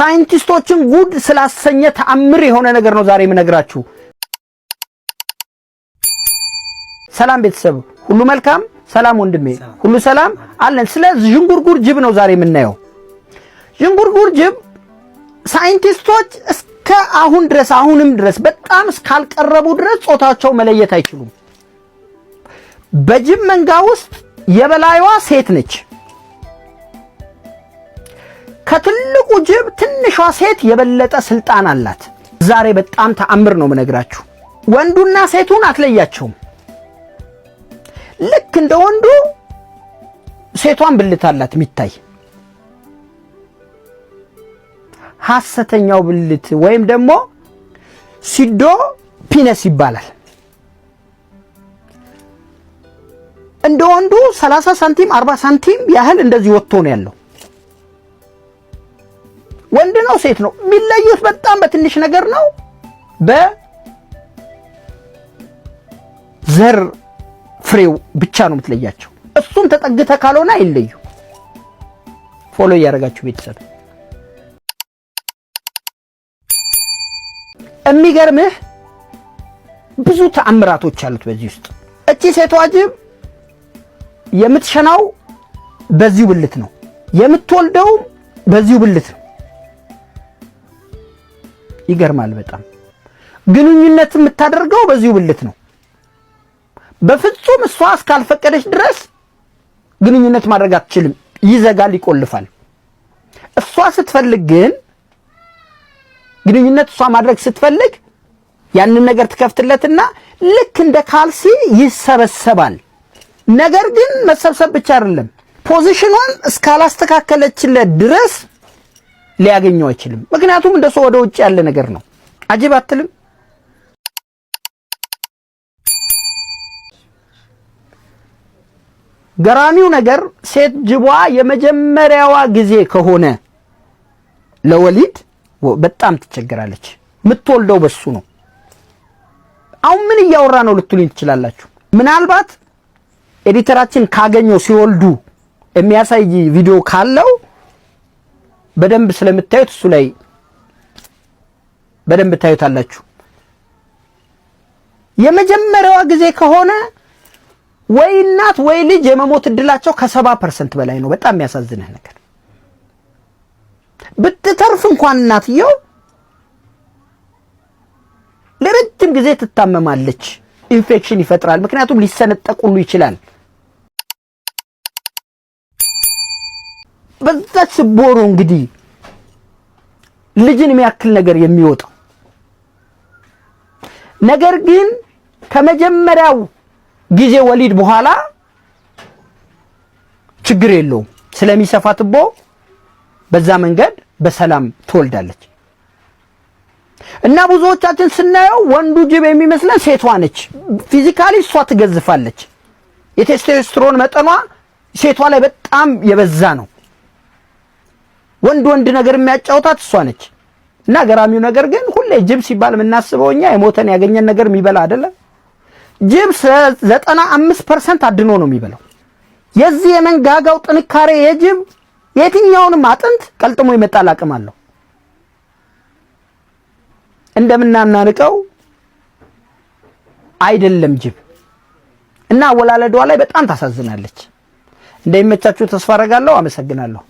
ሳይንቲስቶችን ጉድ ስላሰኘ ተአምር የሆነ ነገር ነው ዛሬ የምነግራችሁ። ሰላም ቤተሰብ ሁሉ መልካም፣ ሰላም ወንድሜ ሁሉ ሰላም አለን። ስለ ዥንጉርጉር ጅብ ነው ዛሬ የምናየው። ዥንጉርጉር ጅብ ሳይንቲስቶች እስከ አሁን ድረስ አሁንም ድረስ በጣም እስካልቀረቡ ድረስ ጾታቸው መለየት አይችሉም። በጅብ መንጋ ውስጥ የበላይዋ ሴት ነች። ከትልቁ ጅብ ትንሿ ሴት የበለጠ ስልጣን አላት። ዛሬ በጣም ተአምር ነው የምነግራችሁ። ወንዱና ሴቱን አትለያቸውም። ልክ እንደ ወንዱ ሴቷን ብልት አላት የሚታይ። ሐሰተኛው ብልት ወይም ደግሞ ሲዶ ፒነስ ይባላል። እንደ ወንዱ 30 ሳንቲም 40 ሳንቲም ያህል እንደዚህ ወጥቶ ነው ያለው። ወንድ ነው ሴት ነው የሚለዩት በጣም በትንሽ ነገር ነው። በዘር ፍሬው ብቻ ነው የምትለያቸው። እሱም ተጠግተ ካልሆነ አይለዩ። ፎሎ ያደርጋችሁ ቤተሰብ። የሚገርምህ ብዙ ተአምራቶች አሉት በዚህ ውስጥ። እቺ ሴቷ ጅብ የምትሸናው በዚሁ ብልት ነው፣ የምትወልደው በዚሁ ብልት ነው። ይገርማል በጣም። ግንኙነት የምታደርገው በዚሁ ብልት ነው። በፍጹም እሷ እስካልፈቀደች ድረስ ግንኙነት ማድረግ አትችልም። ይዘጋል፣ ይቆልፋል። እሷ ስትፈልግ ግን ግንኙነት እሷ ማድረግ ስትፈልግ ያንን ነገር ትከፍትለትና ልክ እንደ ካልሲ ይሰበሰባል። ነገር ግን መሰብሰብ ብቻ አይደለም፣ ፖዚሽኗን እስካላስተካከለችለት ድረስ ሊያገኘው አይችልም። ምክንያቱም እንደሱ ወደ ውጭ ያለ ነገር ነው። አጅብ አትልም? ገራሚው ነገር ሴት ጅቧ የመጀመሪያዋ ጊዜ ከሆነ ለወሊድ በጣም ትቸገራለች። የምትወልደው በሱ ነው። አሁን ምን እያወራ ነው ልትሉኝ ትችላላችሁ። ምናልባት ኤዲተራችን ካገኘው ሲወልዱ የሚያሳይ ቪዲዮ ካለው በደንብ ስለምታዩት እሱ ላይ በደንብ ታዩታላችሁ። የመጀመሪያዋ ጊዜ ከሆነ ወይ እናት ወይ ልጅ የመሞት እድላቸው ከ70% በላይ ነው። በጣም የሚያሳዝንህ ነገር ብትተርፍ እንኳን እናትየው ለረጅም ጊዜ ትታመማለች። ኢንፌክሽን ይፈጥራል። ምክንያቱም ሊሰነጠቁሉ ይችላል። በዛች ቦሮ እንግዲህ ልጅን የሚያክል ነገር የሚወጣው ነገር ግን ከመጀመሪያው ጊዜ ወሊድ በኋላ ችግር የለውም። ስለሚሰፋ ትቦ በዛ መንገድ በሰላም ትወልዳለች። እና ብዙዎቻችን ስናየው ወንዱ ጅብ የሚመስለን ሴቷ ነች። ፊዚካሊ እሷ ትገዝፋለች። የቴስቶስትሮን መጠኗ ሴቷ ላይ በጣም የበዛ ነው። ወንድ ነገር የሚያጫውታት እሷ ነች። እና ገራሚው ነገር ግን ሁሌ ጅብ ሲባል የምናስበው እኛ የሞተን ያገኘን ነገር የሚበላ አይደለም። ጅብ 95% አድኖ ነው የሚበላው። የዚህ የመንጋጋው ጥንካሬ የጅብ የትኛውንም አጥንት ቀልጥሞ ይመጣል አቅም አለው። እንደምናናንቀው አይደለም ጅብ። እና ወላለዷ ላይ በጣም ታሳዝናለች። እንደሚመቻችሁ ተስፋ አደርጋለሁ። አመሰግናለሁ።